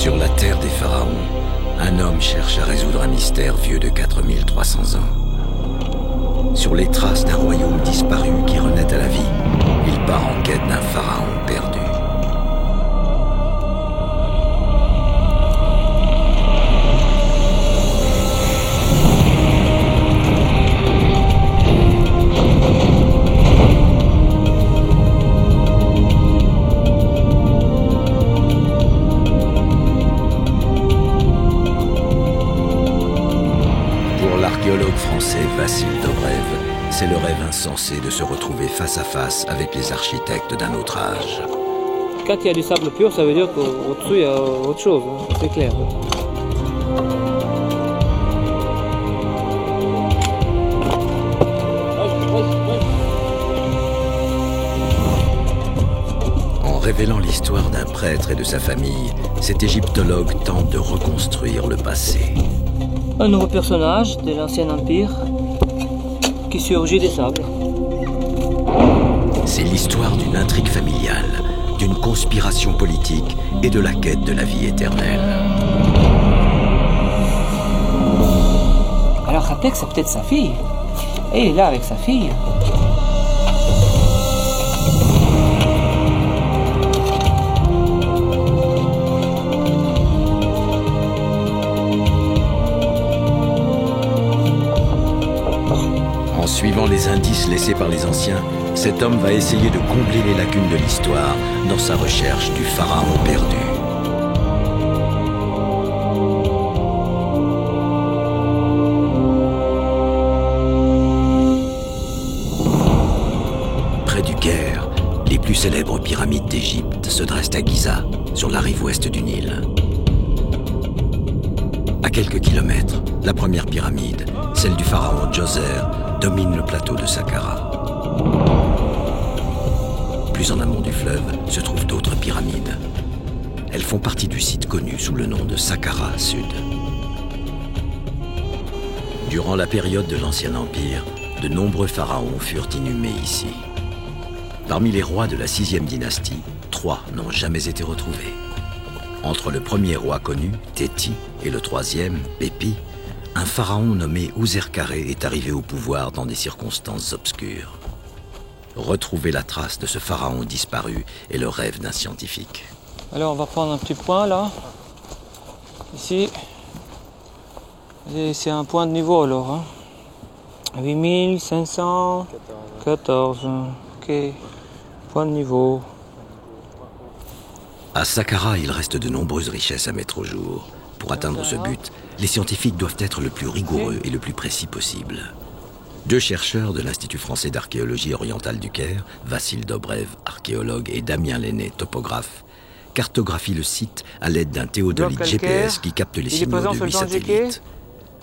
Sur la terre des pharaons, un homme cherche à résoudre un mystère vieux de 4300 ans. Sur les traces d'un royaume disparu qui renaît à la vie, il part en quête d'un pharaon perdu. L'archéologue français Vassil Dobrev, c'est le rêve insensé de se retrouver face à face avec les architectes d'un autre âge. Quand il y a du sable pur, ça veut dire qu'au-dessous il y a autre chose, hein, c'est clair. En révélant l'histoire d'un prêtre et de sa famille, cet égyptologue tente de reconstruire le passé. Un nouveau personnage de l'ancien empire qui surgit des sables. C'est l'histoire d'une intrigue familiale, d'une conspiration politique et de la quête de la vie éternelle. Alors Khatek, c'est peut-être sa fille. Et il est là avec sa fille. En suivant les indices laissés par les anciens, cet homme va essayer de combler les lacunes de l'histoire dans sa recherche du pharaon perdu. Près du Caire, les plus célèbres pyramides d'Égypte se dressent à Giza, sur la rive ouest du Nil. À quelques kilomètres, la première pyramide, celle du pharaon Djoser, domine le plateau de Saqqara. Plus en amont du fleuve se trouvent d'autres pyramides. Elles font partie du site connu sous le nom de Saqqara Sud. Durant la période de l'Ancien Empire, de nombreux pharaons furent inhumés ici. Parmi les rois de la 6e dynastie, 3 n'ont jamais été retrouvés. Entre le premier roi connu, Téti, et le 3e, Pépi, un pharaon nommé Ouserkaré est arrivé au pouvoir dans des circonstances obscures. Retrouver la trace de ce pharaon disparu est le rêve d'un scientifique. Alors on va prendre un petit point là, ici, et c'est un point de niveau alors. Hein. 8514, ok, point de niveau. À Saqqara, il reste de nombreuses richesses à mettre au jour. Pour atteindre ce but, les scientifiques doivent être le plus rigoureux et le plus précis possible. 2 chercheurs de l'Institut français d'archéologie orientale du Caire, Vassil Dobrev, archéologue, et Damien Lenné, topographe, cartographient le site à l'aide d'un théodolite GPS qui capte les signaux de 8 satellites.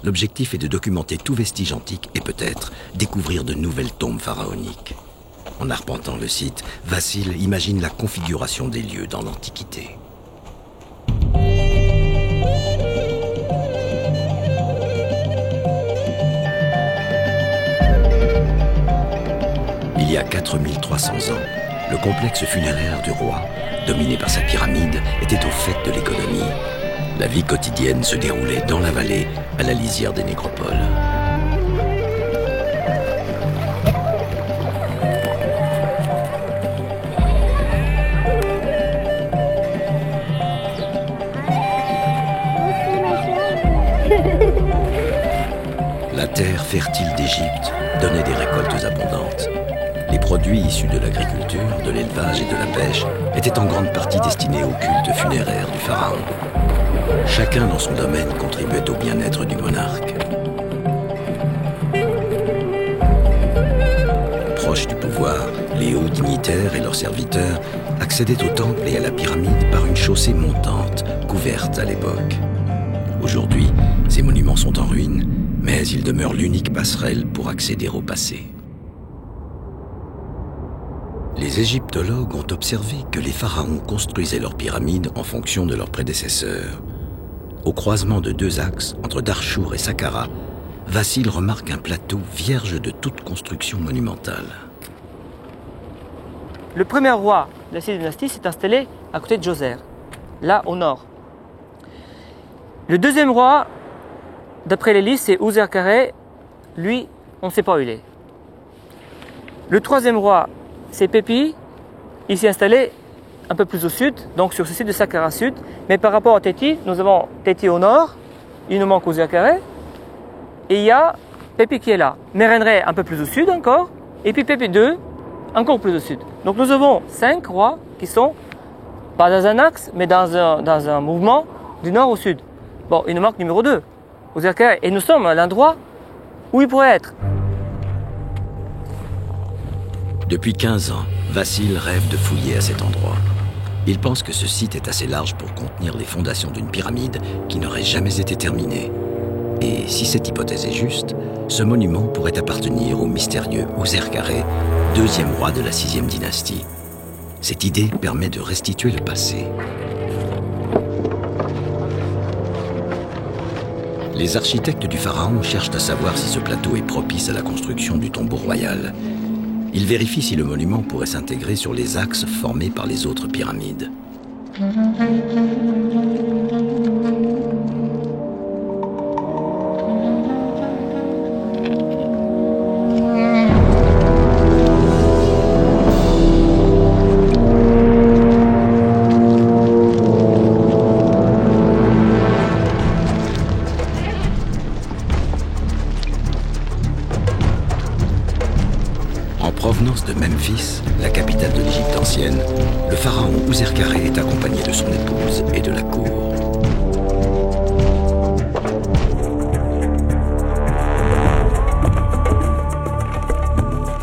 L'objectif est de documenter tout vestige antique et peut-être découvrir de nouvelles tombes pharaoniques. En arpentant le site, Vassil imagine la configuration des lieux dans l'Antiquité. Il y a 4300 ans, le complexe funéraire du roi, dominé par sa pyramide, était au fait de l'économie. La vie quotidienne se déroulait dans la vallée, à la lisière des nécropoles. La terre fertile d'Égypte donnait des récoltes abondantes. Les produits issus de l'agriculture, de l'élevage et de la pêche étaient en grande partie destinés au culte funéraire du pharaon. Chacun dans son domaine contribuait au bien-être du monarque. Proches du pouvoir, les hauts dignitaires et leurs serviteurs accédaient au temple et à la pyramide par une chaussée montante, couverte à l'époque. Aujourd'hui, ces monuments sont en ruine, mais ils demeurent l'unique passerelle pour accéder au passé. Les égyptologues ont observé que les pharaons construisaient leurs pyramides en fonction de leurs prédécesseurs. Au croisement de 2 axes, entre Darchour et Saqqara, Vassil remarque un plateau vierge de toute construction monumentale. Le premier roi de la 6e dynastie s'est installé à côté de Djoser, là au nord. Le deuxième roi, d'après les listes, c'est Ouserkare. Lui, on ne sait pas où il est. Le troisième roi, c'est Pépi. Il s'est installé un peu plus au sud, donc sur ce site de Saqqara Sud. Mais par rapport à Téti, nous avons Téti au nord. Il nous manque Ouserkare. Et il y a Pépi qui est là. Merenre un peu plus au sud encore. Et puis Pépi 2, encore plus au sud. Donc nous avons 5 rois qui sont, pas dans un axe, mais dans un mouvement du nord au sud. Bon, il nous manque numéro 2, Ouserkare. Et nous sommes à l'endroit où il pourrait être. Depuis 15 ans, Vassil rêve de fouiller à cet endroit. Il pense que ce site est assez large pour contenir les fondations d'une pyramide qui n'aurait jamais été terminée. Et si cette hypothèse est juste, ce monument pourrait appartenir au mystérieux Ouserkare, deuxième roi de la 6e dynastie. Cette idée permet de restituer le passé. Les architectes du pharaon cherchent à savoir si ce plateau est propice à la construction du tombeau royal. Ils vérifient si le monument pourrait s'intégrer sur les axes formés par les autres pyramides. En provenance de Memphis, la capitale de l'Égypte ancienne, le pharaon Ouserkare est accompagné de son épouse et de la cour.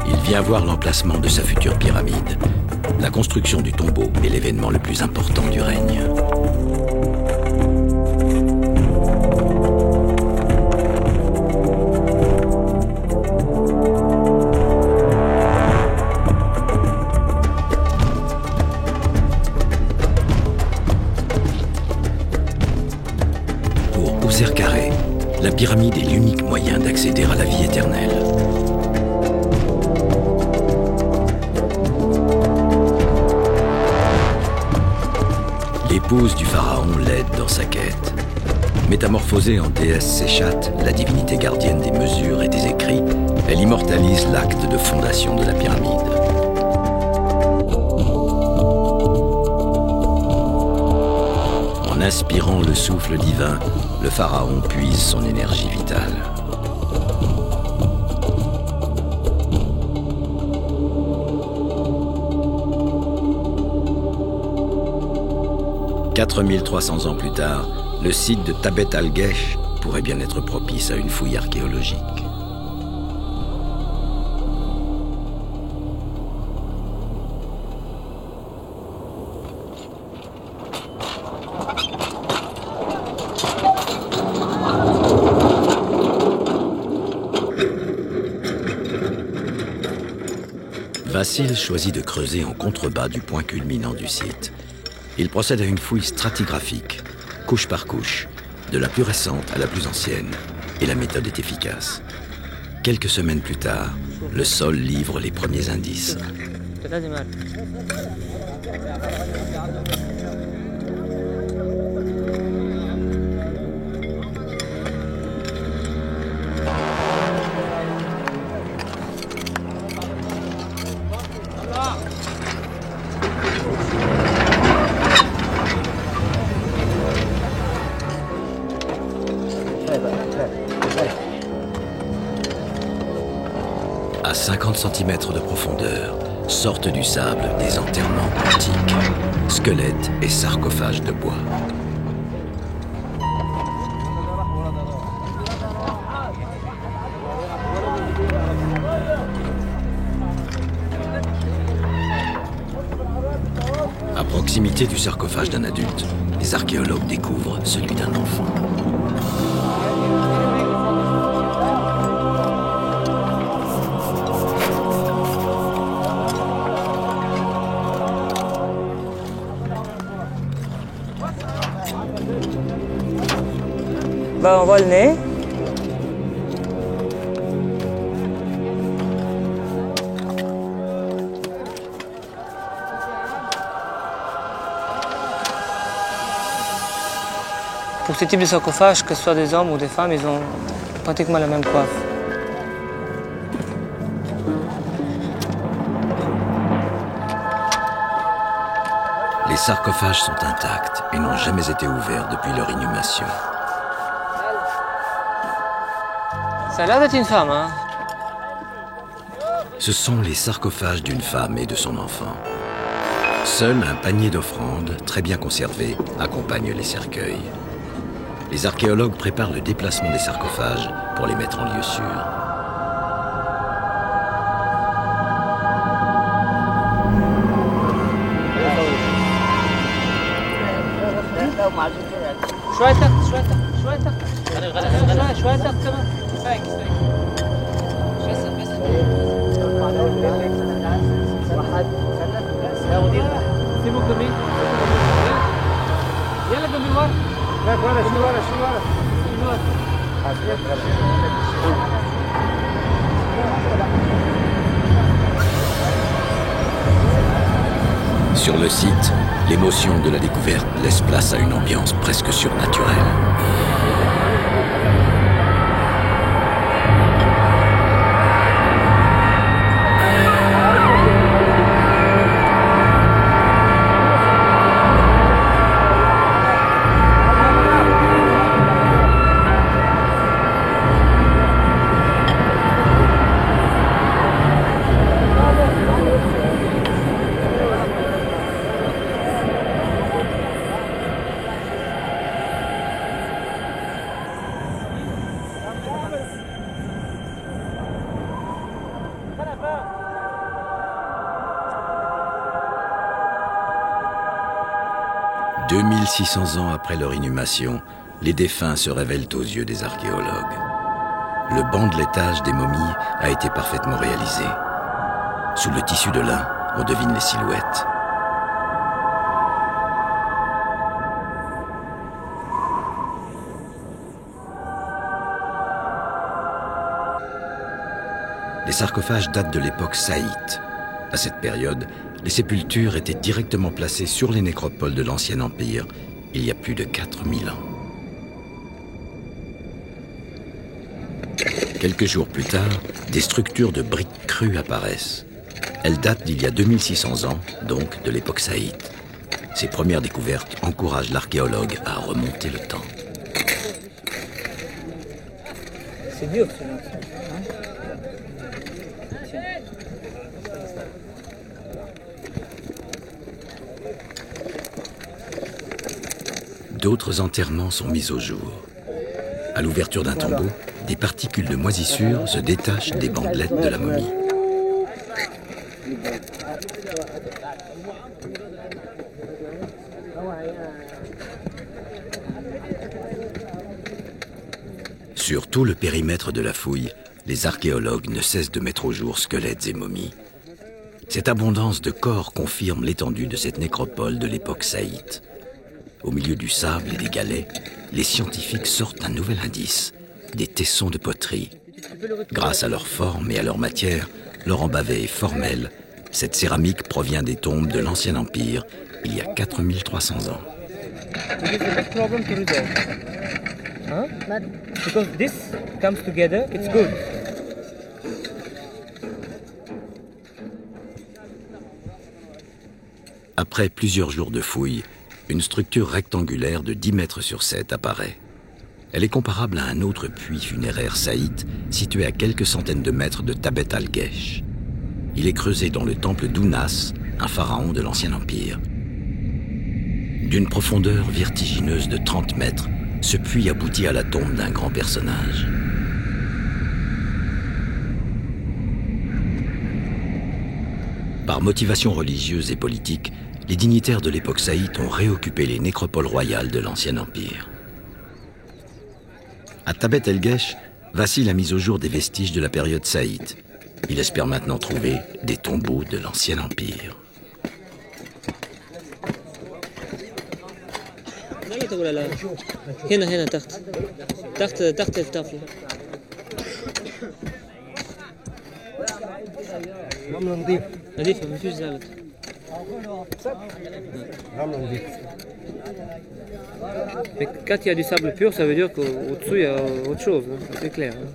Il vient voir l'emplacement de sa future pyramide. La construction du tombeau est l'événement le plus important du règne. Ouserkare, la pyramide est l'unique moyen d'accéder à la vie éternelle. L'épouse du pharaon l'aide dans sa quête. Métamorphosée en déesse Séchat, la divinité gardienne des mesures et des écrits, elle immortalise l'acte de fondation de la pyramide. En inspirant le souffle divin, le pharaon puise son énergie vitale. « 4300 ans plus tard, le site de Tabet al-Gesh pourrait bien être propice à une fouille archéologique. Vassil choisit de creuser en contrebas du point culminant du site. Il procède à une fouille stratigraphique, couche par couche, de la plus récente à la plus ancienne, et la méthode est efficace. Quelques semaines plus tard, le sol livre les premiers indices. À 50 cm de profondeur, sortent du sable des enterrements antiques, squelettes et sarcophages de bois. À proximité du sarcophage d'un adulte, les archéologues découvrent celui d'un enfant. On voit le nez. Pour ce type de sarcophage, que ce soit des hommes ou des femmes, ils ont pratiquement la même coiffe. Les sarcophages sont intacts et n'ont jamais été ouverts depuis leur inhumation. Ça a l'air d'être une femme, hein? Ce sont les sarcophages d'une femme et de son enfant. Seul un panier d'offrandes, très bien conservé, accompagne les cercueils. Les archéologues préparent le déplacement des sarcophages pour les mettre en lieu sûr. Sur le site, l'émotion de la découverte laisse place à une ambiance presque surnaturelle. « 2600 ans après leur inhumation, les défunts se révèlent aux yeux des archéologues. Le bandelettage des momies a été parfaitement réalisé. Sous le tissu de lin, on devine les silhouettes. Les sarcophages datent de l'époque saïte. À cette période, les sépultures étaient directement placées sur les nécropoles de l'Ancien Empire, il y a plus de 4000 ans. Quelques jours plus tard, des structures de briques crues apparaissent. Elles datent d'il y a 2600 ans, donc de l'époque saïte. Ces premières découvertes encouragent l'archéologue à remonter le temps. C'est dur, celui-là. D'autres enterrements sont mis au jour. À l'ouverture d'un tombeau, des particules de moisissure se détachent des bandelettes de la momie. Sur tout le périmètre de la fouille, les archéologues ne cessent de mettre au jour squelettes et momies. Cette abondance de corps confirme l'étendue de cette nécropole de l'époque saïte. Au milieu du sable et des galets, les scientifiques sortent un nouvel indice, des tessons de poterie. Grâce à leur forme et à leur matière, leur embavait est formel. Cette céramique provient des tombes de l'Ancien Empire, il y a 4300 ans. Après plusieurs jours de fouilles, une structure rectangulaire de 10 mètres sur 7 apparaît. Elle est comparable à un autre puits funéraire saïte situé à quelques centaines de mètres de Tabet al-Gesh. Il est creusé dans le temple d'Ounas, un pharaon de l'Ancien Empire. D'une profondeur vertigineuse de 30 mètres, ce puits aboutit à la tombe d'un grand personnage. Par motivation religieuse et politique, les dignitaires de l'époque saïte ont réoccupé les nécropoles royales de l'Ancien Empire. À Tabet el-Gesh, vacille la mise au jour des vestiges de la période saïte. Il espère maintenant trouver des tombeaux de l'Ancien Empire. Mais quand il y a du sable pur, ça veut dire qu'au-dessous, il y a autre chose, hein, c'est clair. Hein.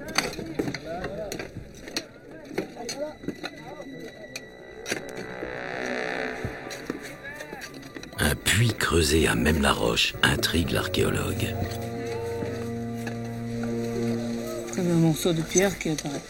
Un puits creusé à même la roche intrigue l'archéologue. Comme un morceau de pierre qui apparaît.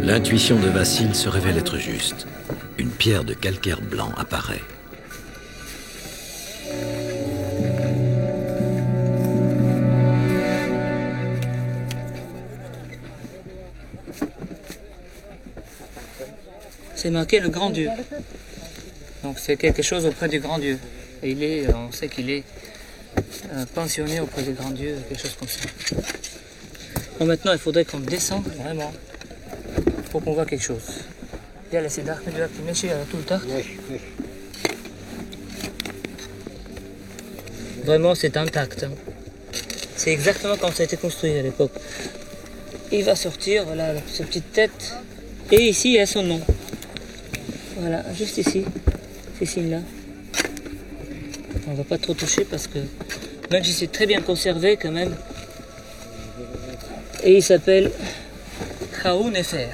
L'intuition de Vasile se révèle être juste. Une pierre de calcaire blanc apparaît. C'est marqué le grand Dieu. Donc c'est quelque chose auprès du grand Dieu. Et on sait qu'il est pensionné auprès du grand Dieu, quelque chose comme ça. Bon, maintenant il faudrait qu'on descende vraiment pour qu'on voit quelque chose. Il y a laissé d'arc de qui méchait tout le temps. Vraiment c'est intact. Hein. C'est exactement comme ça a été construit à l'époque. Il va sortir, voilà, sa petite tête. Et ici il y a son nom. Voilà, juste ici, ces signes-là. On ne va pas trop toucher parce que même si c'est très bien conservé quand même. Et il s'appelle Khaou Nefer.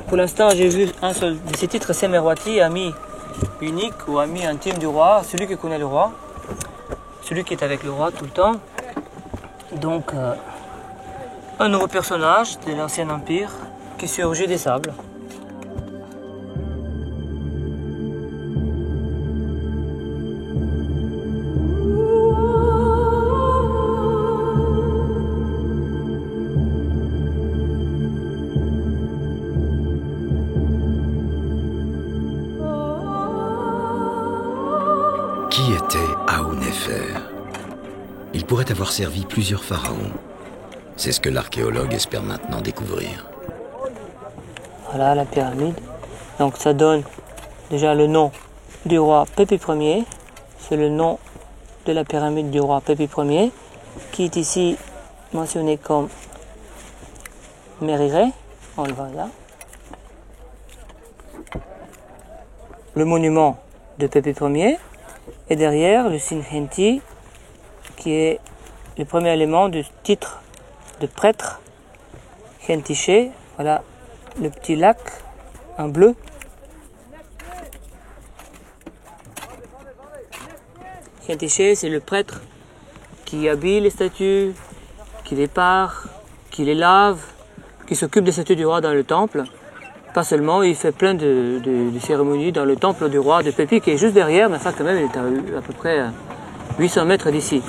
Pour l'instant, j'ai vu un seul de ces titres, c'est Merwati, ami unique ou ami intime du roi, celui qui connaît le roi, celui qui est avec le roi tout le temps. Donc, un nouveau personnage de l'ancien empire qui surgit des sables. Qui était Aounefer? Il pourrait avoir servi plusieurs pharaons. C'est ce que l'archéologue espère maintenant découvrir. Voilà la pyramide. Donc ça donne déjà le nom du roi Pépi Ier. C'est le nom de la pyramide du roi Pépi Ier, qui est ici mentionné comme Mériré. On le voit là. Le monument de Pépi Ier. Et derrière, le Sinhenti, qui est le premier élément du titre de prêtre Khentiché. Voilà le petit lac en bleu. Khentiché, c'est le prêtre qui habille les statues, qui les pare, qui les lave, qui s'occupe des statues du roi dans le temple. Pas seulement, il fait plein de cérémonies dans le temple du roi de Pépi qui est juste derrière, mais ça quand même il est à peu près 800 mètres d'ici.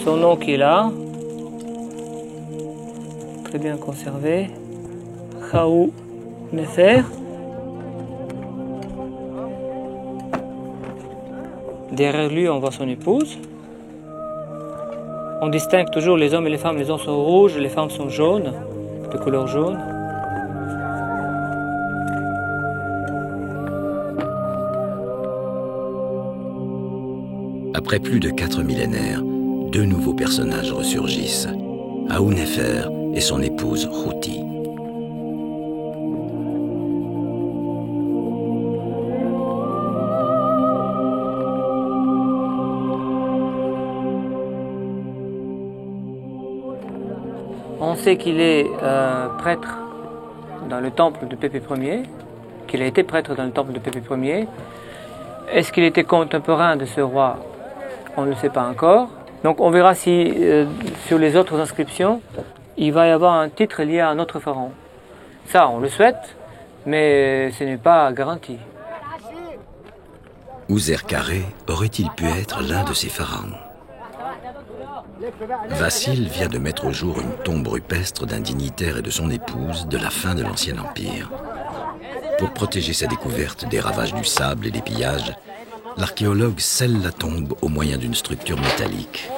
Son nom qui est là, très bien conservé, Khaou Nefer. Derrière lui, on voit son épouse. On distingue toujours les hommes et les femmes. Les hommes sont rouges, les femmes sont jaunes, de couleur jaune. Après plus de 4 millénaires, deux nouveaux personnages ressurgissent, Aounefer et son épouse Khouti. On sait qu'il est prêtre dans le temple de Pépi Ier, qu'il a été prêtre dans le temple de Pépi Ier. Est-ce qu'il était contemporain de ce roi? On ne le sait pas encore. Donc on verra si sur les autres inscriptions, il va y avoir un titre lié à un autre pharaon. Ça, on le souhaite, mais ce n'est pas garanti. Ouserkaré aurait-il pu être l'un de ces pharaons? Vassil vient de mettre au jour une tombe rupestre d'un dignitaire et de son épouse de la fin de l'Ancien Empire. Pour protéger sa découverte des ravages du sable et des pillages, l'archéologue scelle la tombe au moyen d'une structure métallique.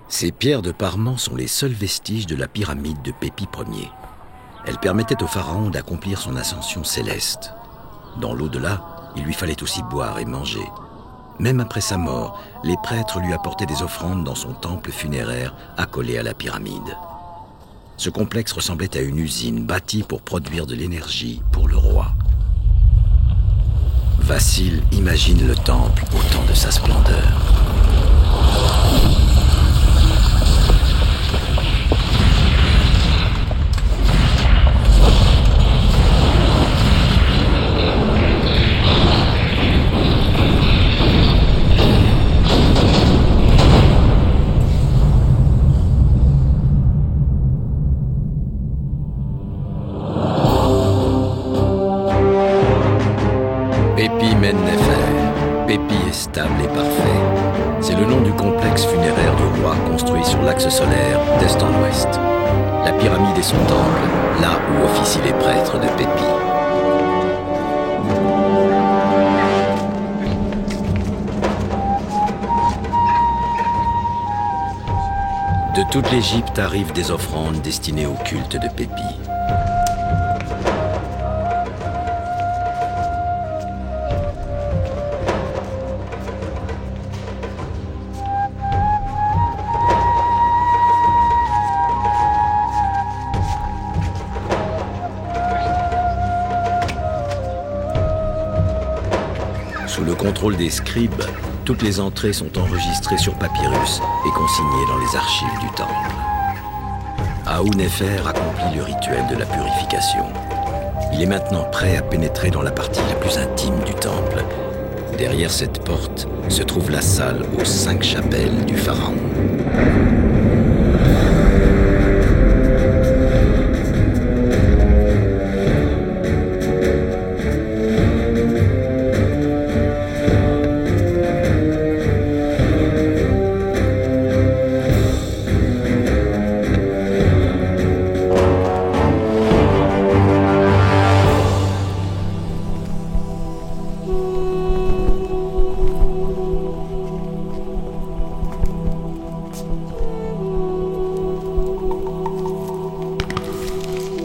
Ces pierres de parement sont les seuls vestiges de la pyramide de Pépi Ier. Elles permettaient au pharaon d'accomplir son ascension céleste. Dans l'au-delà, il lui fallait aussi boire et manger. Même après sa mort, les prêtres lui apportaient des offrandes dans son temple funéraire accolé à la pyramide. Ce complexe ressemblait à une usine bâtie pour produire de l'énergie pour le roi. Vassil imagine le temple au temps de sa splendeur. Pépi mène Néfer. Pépi est stable et parfait. C'est le nom du complexe funéraire du roi construit sur l'axe solaire d'est en ouest. La pyramide est son temple, là où officient les prêtres de Pépi. De toute l'Égypte arrivent des offrandes destinées au culte de Pépi. Sous le contrôle des scribes, toutes les entrées sont enregistrées sur papyrus et consignées dans les archives du temple. Ahounefer accomplit le rituel de la purification. Il est maintenant prêt à pénétrer dans la partie la plus intime du temple. Derrière cette porte se trouve la salle aux 5 chapelles du pharaon.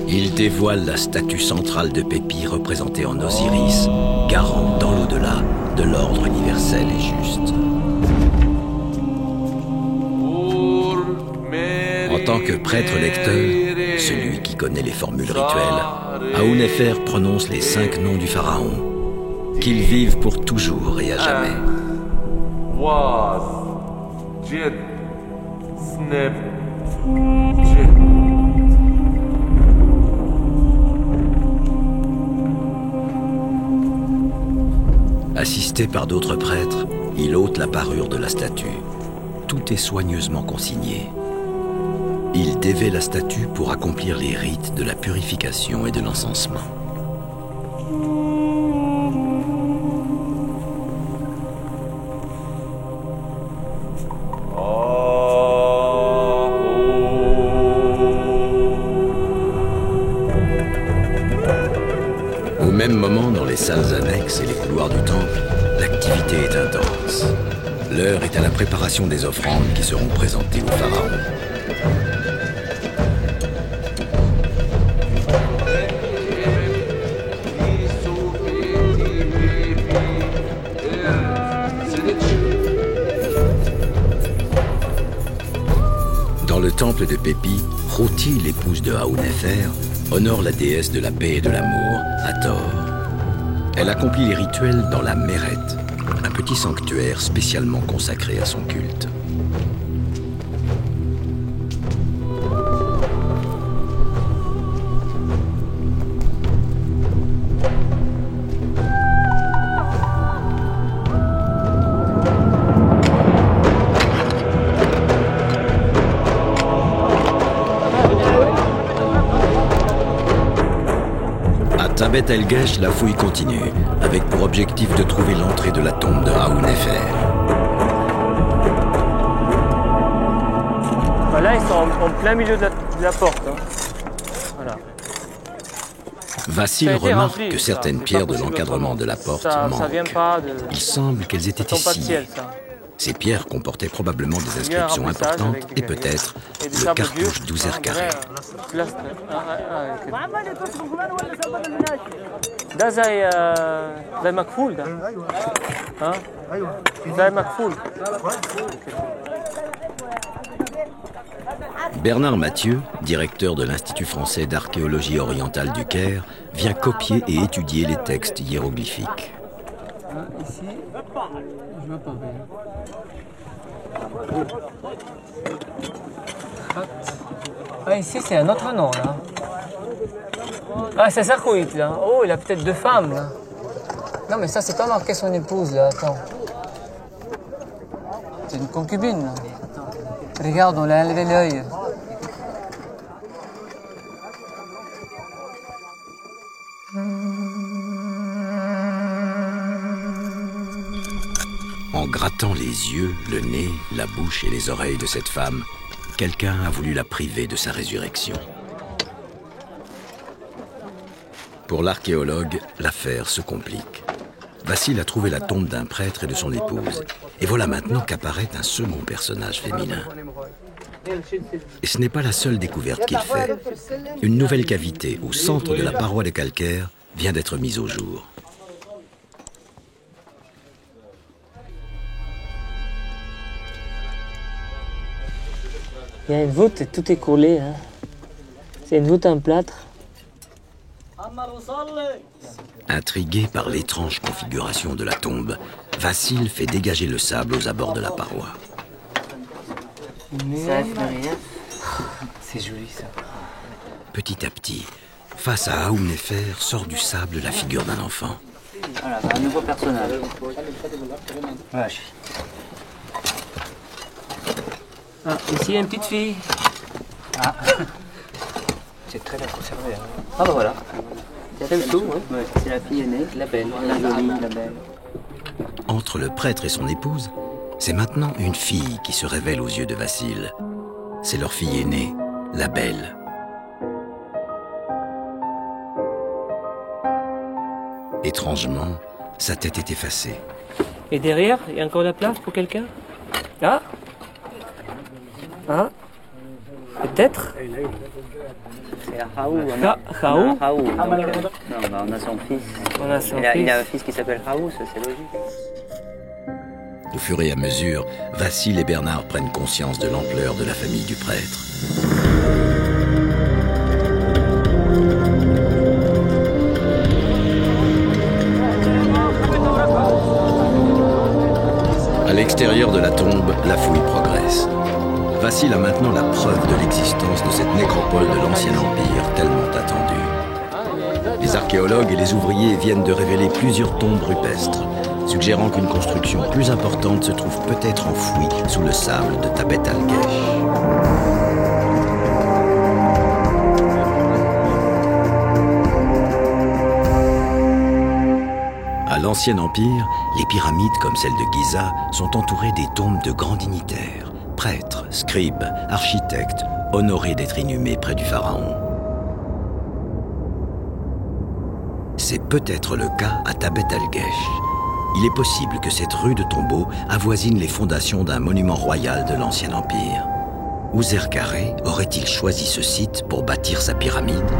Il dévoile la statue centrale de Pépi représentée en Osiris, garant dans l'au-delà de l'ordre universel et juste. En tant que prêtre lecteur, celui qui connaît les formules rituelles, Ahounefer prononce les 5 noms du pharaon, qu'ils vivent pour toujours et à jamais. Assisté par d'autres prêtres, il ôte la parure de la statue. Tout est soigneusement consigné. Il dévait la statue pour accomplir les rites de la purification et de l'encensement. Au même moment, dans les salles annexes et les couloirs du temple, l'activité est intense. L'heure est à la préparation des offrandes qui seront présentées au pharaon. Dans le temple de Pépi, Khouti, l'épouse de Ahounefer, honore la déesse de la paix et de l'amour, Hathor. Elle accomplit les rituels dans la Méret, un petit sanctuaire spécialement consacré à son culte. Tabet El-Gesh, la fouille continue, avec pour objectif de trouver l'entrée de la tombe de Haoun-Nefer. Là, ils sont en plein milieu de la porte. Hein. Voilà. Vassil remarque que certaines pierres de l'encadrement de la porte manquent. Ça vient pas de... Il semble qu'elles aient été sciées. Ces pierres comportaient probablement des inscriptions importantes et peut-être le cartouche d'Ouzer Carré. ده زي مكفول ده ها زي مكفول. Bernard Mathieu, directeur de l'Institut français d'archéologie orientale du Caire, vient copier et étudier les textes hiéroglyphiques. Ici, je vois pas bien. Ah, ici c'est un autre nom là. Ah, c'est Sarkouit là. Oh, il a peut-être 2 femmes là. Non, mais ça c'est pas marqué son épouse là. Attends. C'est une concubine là. Regarde, on l'a enlevé l'œil. En grattant les yeux, le nez, la bouche et les oreilles de cette femme, quelqu'un a voulu la priver de sa résurrection. Pour l'archéologue, l'affaire se complique. Vassil a trouvé la tombe d'un prêtre et de son épouse. Et voilà maintenant qu'apparaît un second personnage féminin. Et ce n'est pas la seule découverte qu'il fait. Une nouvelle cavité au centre de la paroi de calcaire vient d'être mise au jour. Il y a une voûte et tout est collé. Hein. C'est une voûte en plâtre. Intrigué par l'étrange configuration de la tombe, Vassil fait dégager le sable aux abords de la paroi. C'est joli ça. Petit à petit, face à Haoun-Nefer, sort du sable la figure d'un enfant. Voilà, un nouveau personnage. Vache. Ah, ici il y a une petite fille. Ah. C'est très bien conservé. Hein. Ah bah voilà. C'est tout, hein. Ouais, c'est la fille aînée, la belle, la jolie, la belle. Entre le prêtre et son épouse, c'est maintenant une fille qui se révèle aux yeux de Vassil. C'est leur fille aînée, la belle. Étrangement, sa tête est effacée. Et derrière, il y a encore de la place pour quelqu'un? Ah. Ah. Peut-être. C'est Raoult. Raoult. On a son fils. Il a un fils qui s'appelle Raoult, ça c'est logique. Au fur et à mesure, Vassil et Bernard prennent conscience de l'ampleur de la famille du prêtre. À l'extérieur de la tombe, la fouille progresse. Vassil a maintenant la preuve de l'existence de cette nécropole de l'Ancien Empire tellement attendue. Les archéologues et les ouvriers viennent de révéler plusieurs tombes rupestres, suggérant qu'une construction plus importante se trouve peut-être enfouie sous le sable de Tabet El-Gesh. À l'Ancien Empire, les pyramides comme celle de Giza sont entourées des tombes de grands dignitaires, prêtres, scribes, architectes, honorés d'être inhumés près du pharaon. C'est peut-être le cas à Tabet El-Gesh. Il est possible que cette rue de tombeaux avoisine les fondations d'un monument royal de l'Ancien Empire. Ouzer Carré aurait-il choisi ce site pour bâtir sa pyramide ?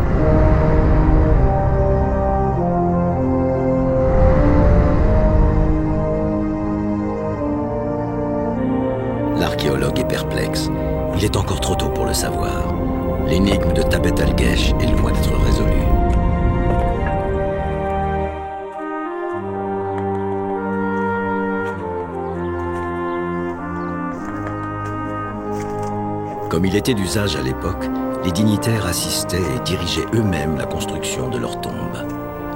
L'archéologue est perplexe. Il est encore trop tôt pour le savoir. L'énigme de Tabet El-Gesh est loin d'être résolue. Comme il était d'usage à l'époque, les dignitaires assistaient et dirigeaient eux-mêmes la construction de leurs tombes.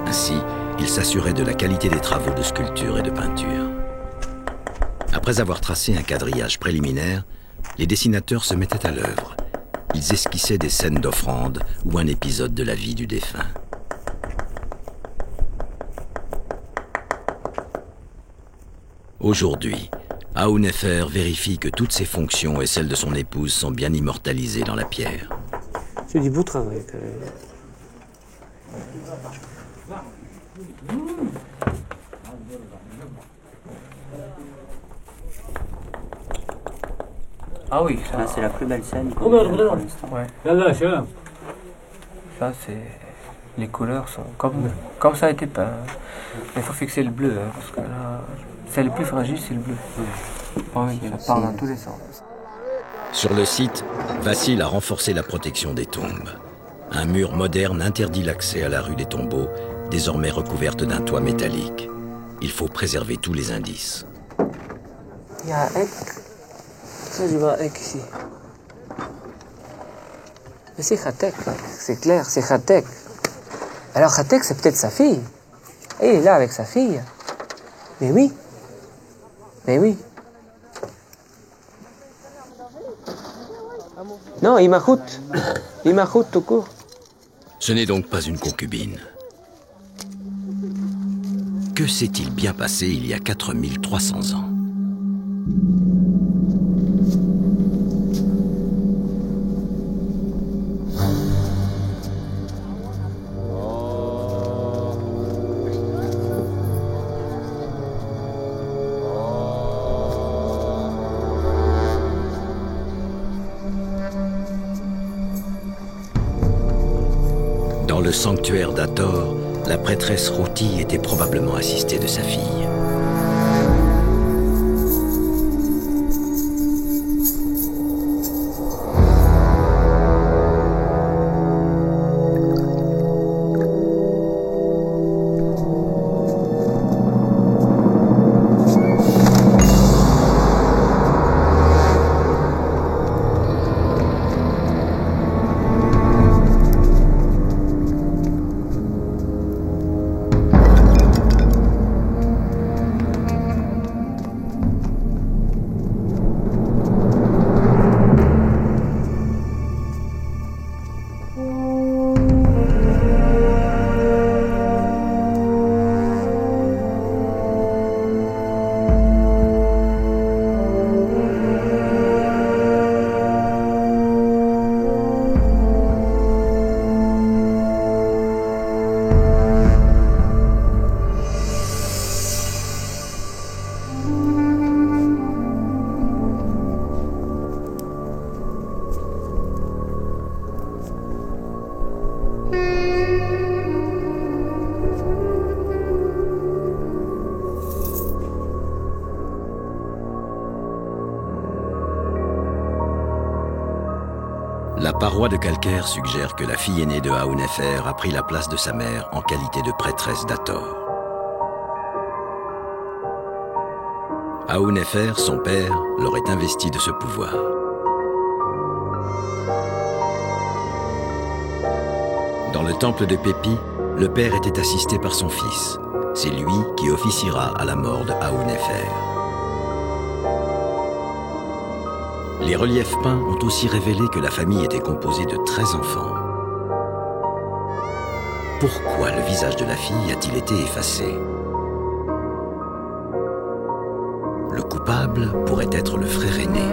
Ainsi, ils s'assuraient de la qualité des travaux de sculpture et de peinture. Après avoir tracé un quadrillage préliminaire, les dessinateurs se mettaient à l'œuvre. Ils esquissaient des scènes d'offrande ou un épisode de la vie du défunt. Aujourd'hui, Aounefer vérifie que toutes ses fonctions et celles de son épouse sont bien immortalisées dans la pierre. C'est du beau travail quand même. Ah oui, ça c'est la plus belle scène pour l'instant. Ouais. Ça c'est... Les couleurs sont comme ça a été peint. Il faut fixer le bleu, hein, parce que là, c'est le plus fragile, c'est le bleu. Oui, ça part dans tous les sens. Sur le site, Vassil a renforcé la protection des tombes. Un mur moderne interdit l'accès à la rue des tombeaux, désormais recouverte d'un toit métallique. Il faut préserver tous les indices. Il y a un Ek. Ça, je vois un Ek ici. Mais c'est Khatek, c'est clair, c'est Khatek. Alors Khatek, c'est peut-être sa fille. Et il est là avec sa fille. Mais oui. Mais oui. Non, Imahout. Imahout tout court. Ce n'est donc pas une concubine. Que s'est-il bien passé il y a 4300 ans? Dans le sanctuaire d'Hathor, la prêtresse Routi était probablement assistée de sa fille. La paroi de calcaire suggère que la fille aînée de Aounefer a pris la place de sa mère en qualité de prêtresse d'Hathor. Aounefer, son père, l'aurait investi de ce pouvoir. Dans le temple de Pépi, le père était assisté par son fils. C'est lui qui officiera à la mort de Aounefer. Les reliefs peints ont aussi révélé que la famille était composée de 13 enfants. Pourquoi le visage de la fille a-t-il été effacé? Le coupable pourrait être le frère aîné.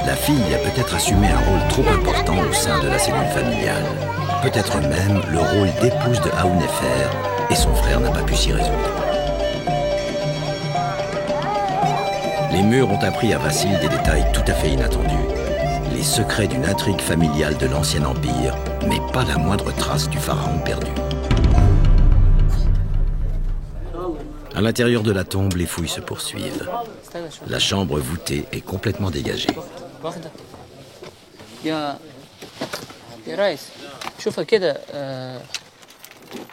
La fille a peut-être assumé un rôle trop important au sein de la cellule familiale. Peut-être même le rôle d'épouse de Aounefer, et son frère n'a pas pu s'y résoudre. Les murs ont appris à Vassil des détails tout à fait inattendus. Les secrets d'une intrigue familiale de l'Ancien Empire, mais pas la moindre trace du pharaon perdu. À l'intérieur de la tombe, les fouilles se poursuivent. La chambre voûtée est complètement dégagée.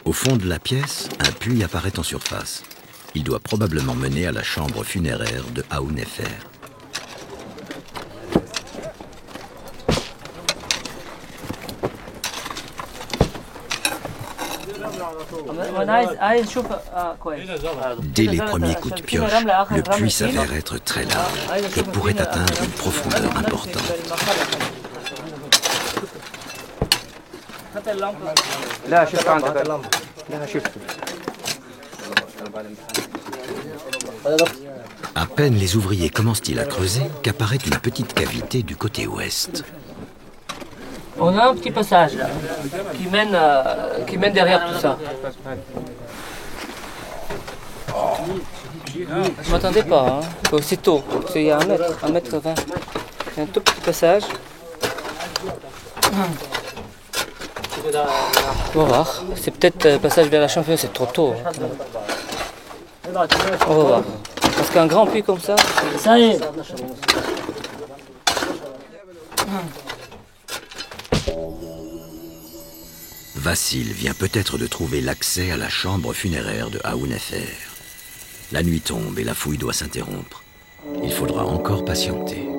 Au fond de la pièce, un puits apparaît en surface. Il doit probablement mener à la chambre funéraire de Aounefer. Dès les premiers coups de pioche, le puits s'avère être très large et pourrait atteindre une profondeur importante. À peine les ouvriers commencent-ils à creuser qu'apparaît une petite cavité du côté ouest. On a un petit passage là, qui mène derrière tout ça. Je ne m'attendais pas, hein. Aussitôt, il y a 1 mètre 20. Il y a un tout petit passage. On va voir. C'est peut-être le passage vers la championne, c'est trop tôt. Hein. On va voir. Parce qu'un grand puits comme ça, ça y est. Vassil vient peut-être de trouver l'accès à la chambre funéraire de Haoun Effer. La nuit tombe et la fouille doit s'interrompre. Il faudra encore patienter.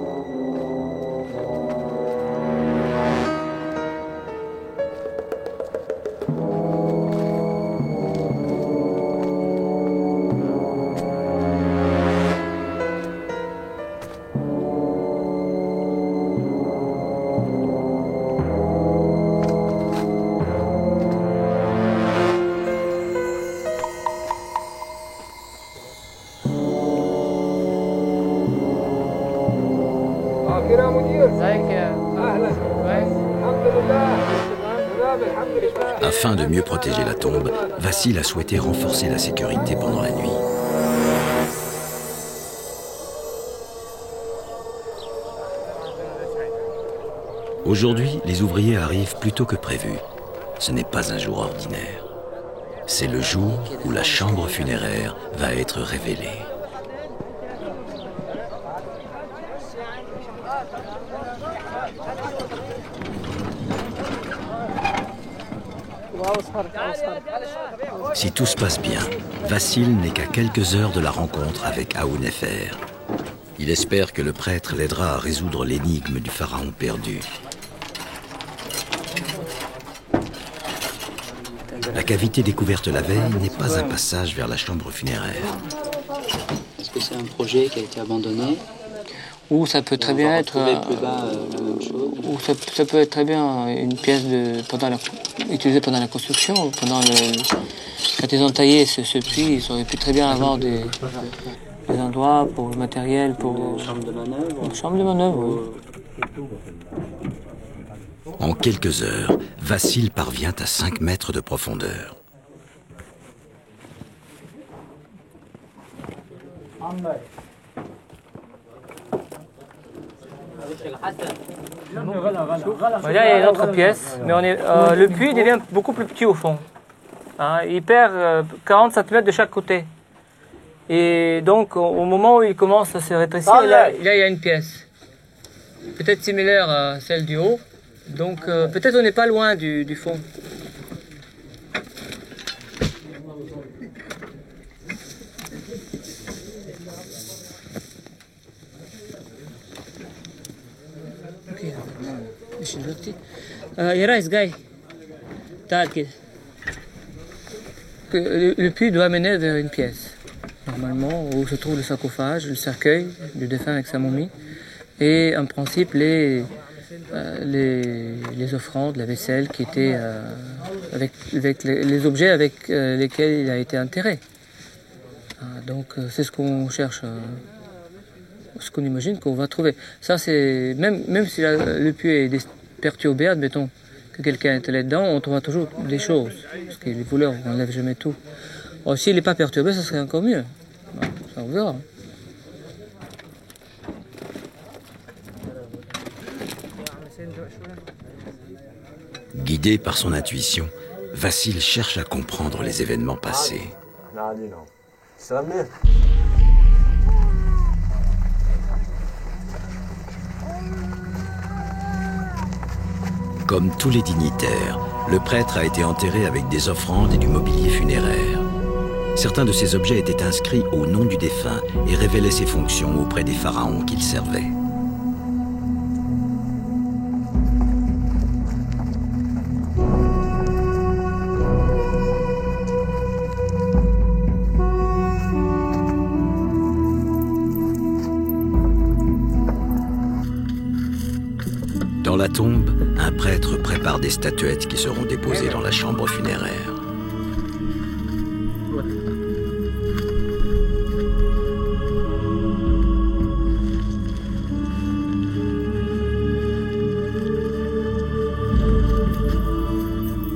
Afin de mieux protéger la tombe, Vassil a souhaité renforcer la sécurité pendant la nuit. Aujourd'hui, les ouvriers arrivent plus tôt que prévu. Ce n'est pas un jour ordinaire. C'est le jour où la chambre funéraire va être révélée. Si tout se passe bien, Vassil n'est qu'à quelques heures de la rencontre avec Haoun Effer. Il espère que le prêtre l'aidera à résoudre l'énigme du pharaon perdu. La cavité découverte la veille n'est pas un passage vers la chambre funéraire. Est-ce que c'est un projet qui a été abandonné? Ou ça peut très bien être plus bas, la même chose. Ou ça peut être très bien une pièce utilisée pendant la construction, quand ils ont taillé ce puits, ils auraient pu très bien avoir des endroits pour le matériel, pour chambre de manœuvre. Une chambre de manœuvre, oui. En quelques heures, Vassil parvient à 5 mètres de profondeur. Là, il y a une autre pièce, mais le puits devient beaucoup plus petit au fond. Hein, il perd 40 cm de chaque côté. Et donc, au moment où il commence à se rétrécir, là, il y a une pièce. Peut-être similaire à celle du haut. Donc, peut-être on n'est pas loin du fond. Le puits doit mener vers une pièce, normalement, où se trouve le sarcophage, le cercueil du défunt avec sa momie, et en principe les offrandes, la vaisselle qui étaient avec les objets avec lesquels il a été enterré. Donc c'est ce qu'on cherche, ce qu'on imagine qu'on va trouver. Ça c'est même si le puits est perturbé, admettons que quelqu'un était là-dedans, on trouvera toujours des choses, parce que les voleurs n'enlèvent jamais tout. Alors, s'il n'est pas perturbé, ça serait encore mieux. Ça on verra. Guidé par son intuition, Vassil cherche à comprendre les événements passés. Comme tous les dignitaires, le prêtre a été enterré avec des offrandes et du mobilier funéraire. Certains de ces objets étaient inscrits au nom du défunt et révélaient ses fonctions auprès des pharaons qu'il servait. Dans la tombe, un prêtre prépare des statuettes qui seront déposées dans la chambre funéraire.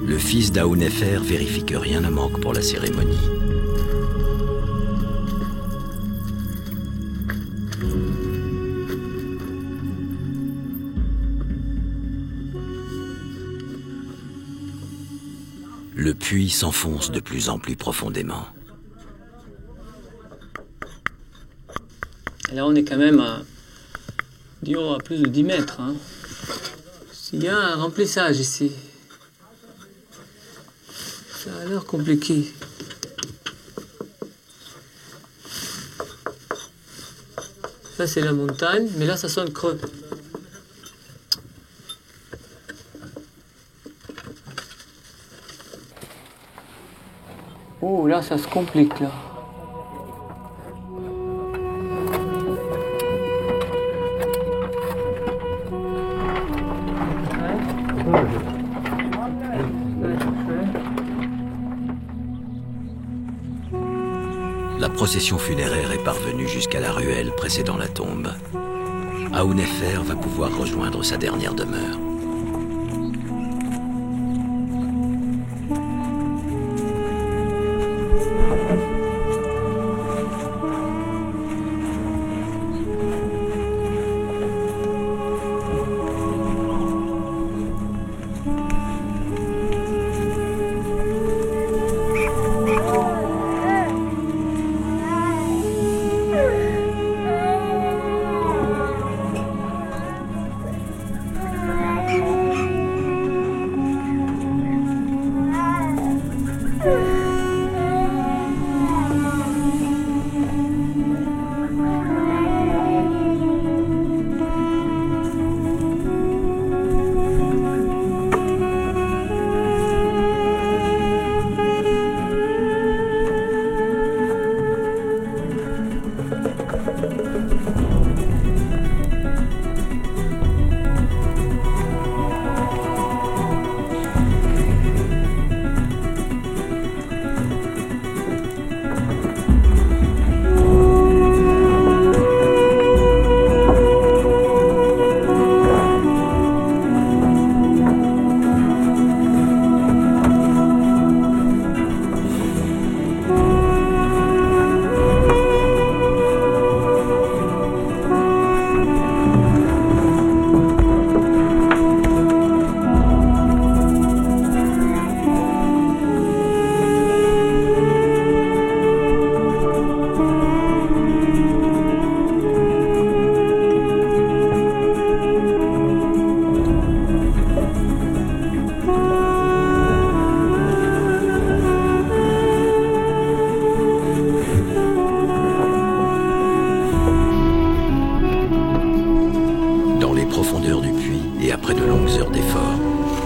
Le fils d'Aounefer vérifie que rien ne manque pour la cérémonie. Le puits s'enfonce de plus en plus profondément. Et là, on est quand même à, disons, à plus de 10 mètres. Hein. Il y a un remplissage ici. Ça a l'air compliqué. Ça, c'est la montagne, mais là, ça sonne creux. Oh, là, ça se complique, là. La procession funéraire est parvenue jusqu'à la ruelle précédant la tombe. Aounefer va pouvoir rejoindre sa dernière demeure.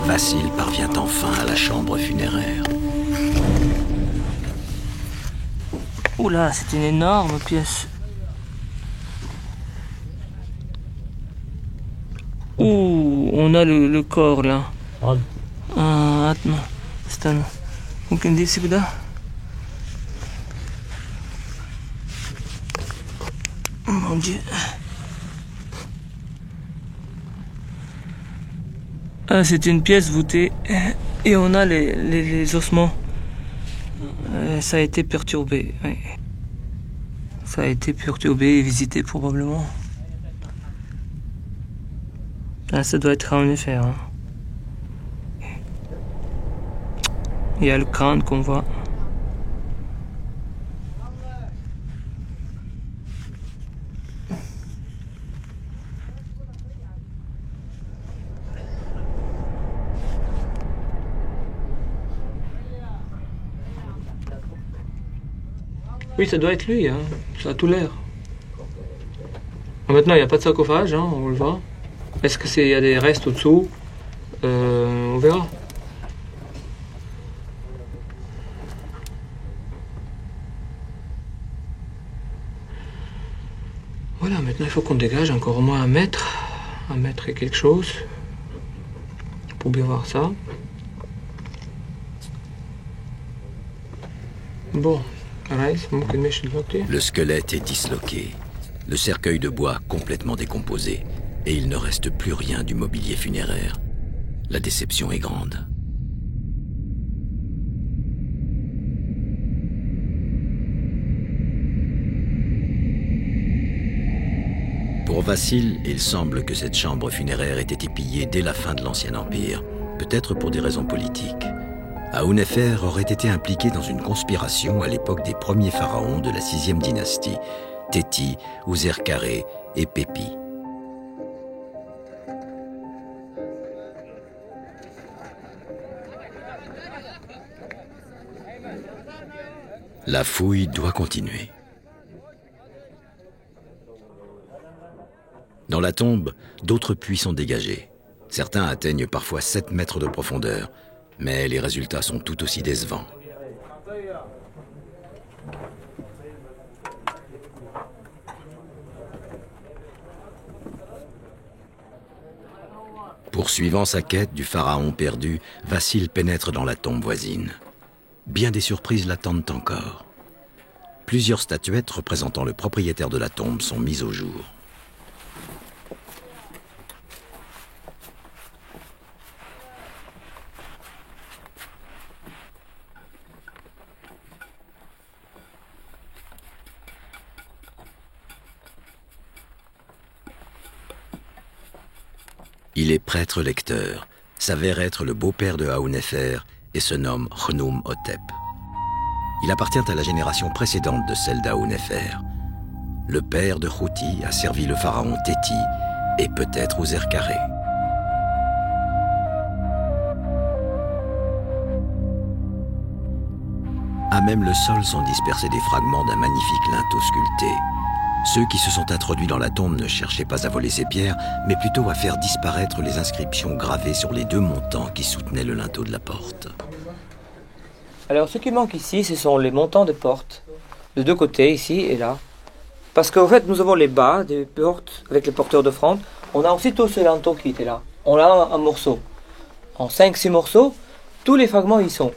Vassil parvient enfin à la chambre funéraire. Oula, c'est une énorme pièce. Ouh, on a le corps là. Ah, attends. استنى. ممكن دي سيب ده. Mon Dieu. Ah, c'est une pièce voûtée et on a les ossements. Ça a été perturbé. Oui. Ça a été perturbé et visité probablement. Ah, ça doit être en effet. Hein. Il y a le crâne qu'on voit. Oui, ça doit être lui, hein. Ça a tout l'air. Maintenant, il n'y a pas de sarcophage, hein, on le voit. Est-ce que il y a des restes au-dessous? On verra. Voilà, maintenant il faut qu'on dégage encore au moins un mètre et quelque chose. pour bien voir ça. Bon, le squelette est disloqué, le cercueil de bois complètement décomposé, et il ne reste plus rien du mobilier funéraire. La déception est grande. Pour Vassil, il semble que cette chambre funéraire ait été pillée dès la fin de l'Ancien Empire, peut-être pour des raisons politiques. Aounefer aurait été impliqué dans une conspiration à l'époque des premiers pharaons de la 6e dynastie, Téti, Ouserkaré et Pépi. La fouille doit continuer. Dans la tombe, d'autres puits sont dégagés. Certains atteignent parfois 7 mètres de profondeur, mais les résultats sont tout aussi décevants. Poursuivant sa quête du pharaon perdu, Vassil pénètre dans la tombe voisine. Bien des surprises l'attendent encore. Plusieurs statuettes représentant le propriétaire de la tombe sont mises au jour. Il est prêtre-lecteur, s'avère être le beau-père de Aounefer et se nomme Khnum-Hotep. Il appartient à la génération précédente de celle d'Aounefer. Le père de Khouti a servi le pharaon Téti et peut-être Ouserkaré. À même le sol sont dispersés des fragments d'un magnifique linteau sculpté. Ceux qui se sont introduits dans la tombe ne cherchaient pas à voler ces pierres, mais plutôt à faire disparaître les inscriptions gravées sur les 2 montants qui soutenaient le linteau de la porte. Alors ce qui manque ici, ce sont les montants de portes, de 2 côtés, ici et là. Parce qu'en fait, nous avons les bas des portes avec les porteurs d'offrande. On a aussi tout ce linteau qui était là. On a un morceau. En 5-6 morceaux, tous les fragments y sont.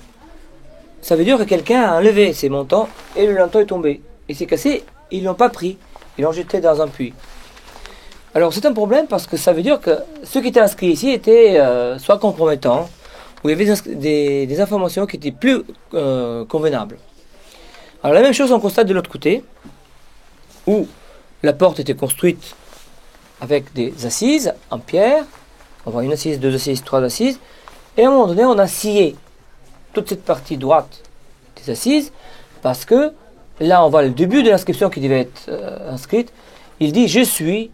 Ça veut dire que quelqu'un a enlevé ces montants et le linteau est tombé. Il s'est cassé, ils ne l'ont pas pris. Ils l'ont jeté dans un puits. Alors c'est un problème parce que ça veut dire que ceux qui étaient inscrits ici étaient soit compromettants, ou il y avait des informations qui étaient plus convenables. Alors la même chose on constate de l'autre côté, où la porte était construite avec des assises en pierre. On voit 1 assise, 2 assises, 3 assises. Et à un moment donné on a scié toute cette partie droite des assises parce que là, on voit le début de l'inscription qui devait être inscrite. Il dit « Je suis »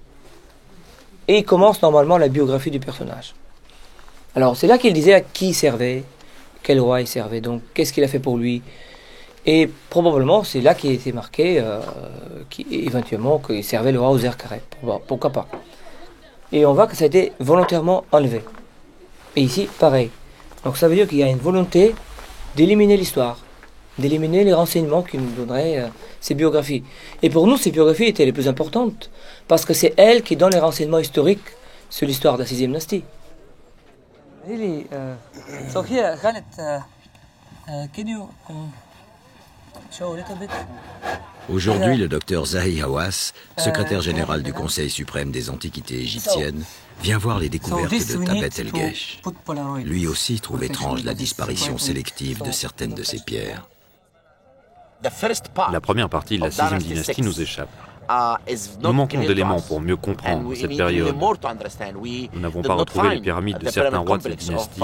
et il commence normalement la biographie du personnage. Alors, c'est là qu'il disait à qui il servait, quel roi il servait, donc qu'est-ce qu'il a fait pour lui. Et probablement, c'est là qu'il était marqué, éventuellement, qu'il servait le roi Ouserkaré. Pourquoi pas. Et on voit que ça a été volontairement enlevé. Et ici, pareil. Donc ça veut dire qu'il y a une volonté d'éliminer l'histoire, d'éliminer les renseignements qui nous donneraient ces biographies. Et pour nous, ces biographies étaient les plus importantes, parce que c'est elles qui donnent les renseignements historiques sur l'histoire de la 6e dynastie. Really, so here, Khaled, can you show a little bit? Aujourd'hui, le docteur Zahi Hawass, secrétaire général du Conseil suprême des antiquités égyptiennes, vient voir les découvertes de Tabet el-Gesh. Lui aussi trouve étrange la disparition sélective de certaines de ces pierres. La première partie de la 6e dynastie nous échappe. Nous manquons d'éléments pour mieux comprendre cette période. Nous n'avons pas retrouvé les pyramides de certains rois de cette dynastie.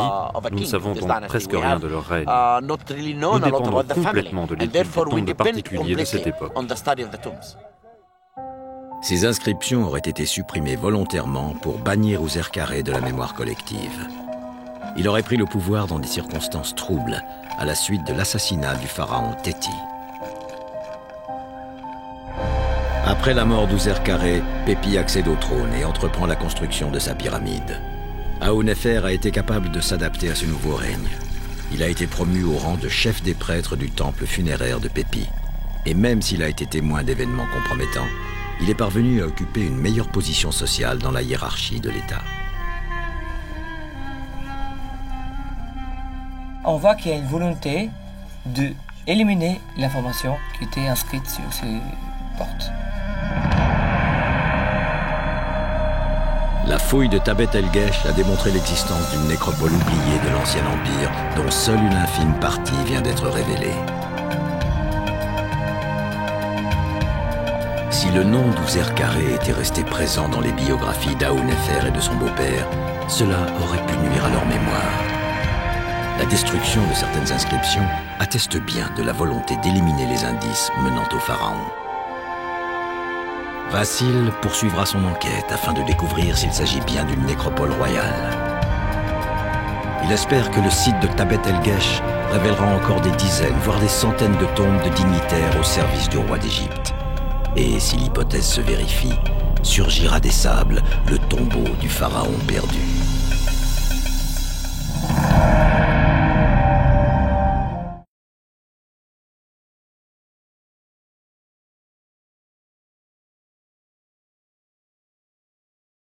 Nous ne savons donc presque rien de leur règne. Nous dépendons complètement de l'étude des tombes particuliers de cette époque. Ces inscriptions auraient été supprimées volontairement pour bannir Ouserkaré de la mémoire collective. Il aurait pris le pouvoir dans des circonstances troubles, à la suite de l'assassinat du pharaon Téti. Après la mort d'Ouserkaré, Pépi accède au trône et entreprend la construction de sa pyramide. Aounefer a été capable de s'adapter à ce nouveau règne. Il a été promu au rang de chef des prêtres du temple funéraire de Pépi. Et même s'il a été témoin d'événements compromettants, il est parvenu à occuper une meilleure position sociale dans la hiérarchie de l'État. on voit qu'il y a une volonté d'éliminer l'information qui était inscrite sur ces portes. La fouille de Tabet el-Gesh a démontré l'existence d'une nécropole oubliée de l'Ancien Empire, dont seule une infime partie vient d'être révélée. Si le nom d'Ouserkaré était resté présent dans les biographies d'Aoun-Néfer et de son beau-père, cela aurait pu nuire à leur mémoire. La destruction de certaines inscriptions atteste bien de la volonté d'éliminer les indices menant au pharaon. Vassil poursuivra son enquête afin de découvrir s'il s'agit bien d'une nécropole royale. Il espère que le site de Tabet el-Gesh révélera encore des dizaines, voire des centaines de tombes de dignitaires au service du roi d'Égypte. Et si l'hypothèse se vérifie, surgira des sables le tombeau du pharaon perdu.